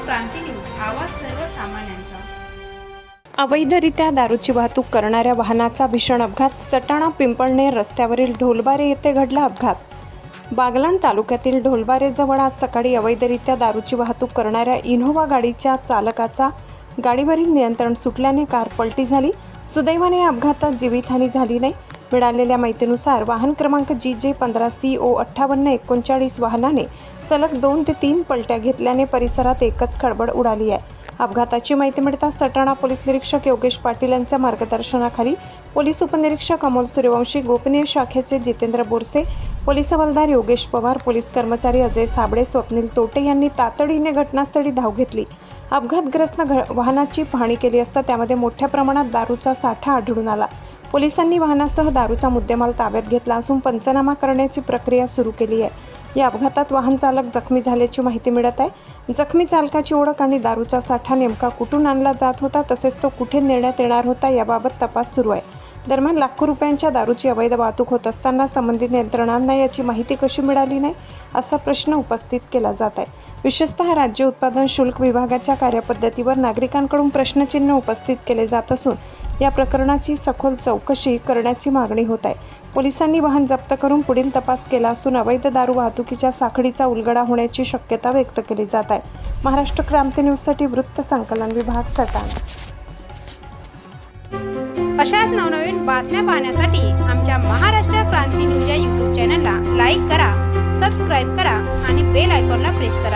क्रांती news, आवाज सर्वसामान्यांचा। अवैधरित्या दारूची वाहतूक करणाऱ्या वाहनाचा भीषण अपघात। सटाणा पिंपळनेर रस्त्यावरील ढोलबारे येथे घडला अपघात। बागलाण तालुक्यातील ढोलबारेजवळ आज सकाळी अवैधरित्या दारूची वाहतूक करणाऱ्या इनोव्हा गाडीच्या चालकाचा गाडीवरील नियंत्रण सुटल्याने कार पलटी झाली। सुदैवाने या अपघातात जीवितहानी झाली नाही। मिळालेल्या माहितीनुसार वाहन क्रमांक GJ 15CO5839 वाहनाने सलग 2 ते 3 पलट्या घेतल्याने परिसरात एकच खळबळ उडाली आहे। अपघाताची माहिती मिळताच सटाणा पोलीस निरीक्षक योगेश पाटील यांच्या मार्गदर्शनाखाली पोलीस उपनिरीक्षक अमोल सूर्यवंशी, गोपनीय शाखेचे जितेंद्र बोरसे, पोलीस हवालदार योगेश पवार, पोलीस कर्मचारी अजय साबळे, स्वप्नील तोटे यांनी तातडीने घटनास्थळी धाव घेतली। अपघातग्रस्त वाहनाची पाहणी केली असता त्यामध्ये मोठ्या प्रमाणात दारूचा साठा आढळून आला। पोलिसांनी वाहनासह दारूचा मुद्देमाल ताब्यात घेतला असून पंचनामा करण्याची प्रक्रिया सुरू केली आहे। या अपघातात वाहन चालक जखमी झाल्याची माहिती मिळत आहे। जखमी चालकाची ओळख आणि दारूचा साठा नेमका कुठून आणला जात होता तसेच तो कुठे नेण्यात येणार होता याबाबत तपास सुरू आहे। दरम्यान लाखो रुपयांच्या दारूची अवैध वाहतूक होत असताना संबंधित यंत्रणांना याची माहिती कशी मिळाली नाही असा प्रश्न उपस्थित केला जात आहे। विशेषतः राज्य उत्पादन शुल्क विभागाच्या कार्यपद्धतीवर नागरिकांकडून प्रश्नचिन्ह उपस्थित केले जात असून या प्रकरणाची सखोल चौकशी करण्याची मागणी होत आहे। पोलिसांनी वाहन जप्त करून पुढील तपास केला असून अवैध दारू वाहतुकीच्या साखळीचा उलगडा होण्याची शक्यता व्यक्त केली जात आहे। महाराष्ट्र क्रांती न्यूजसाठी वृत्त संकलन विभाग, सटाणा। अशाच नवनवीन बातम्या पाहण्यासाठी आमच्या महाराष्ट्र क्रांती न्यूज या YouTube चॅनलला लाईक करा, सबस्क्राईब करा आणि बेल आयकॉनला प्रेस करा।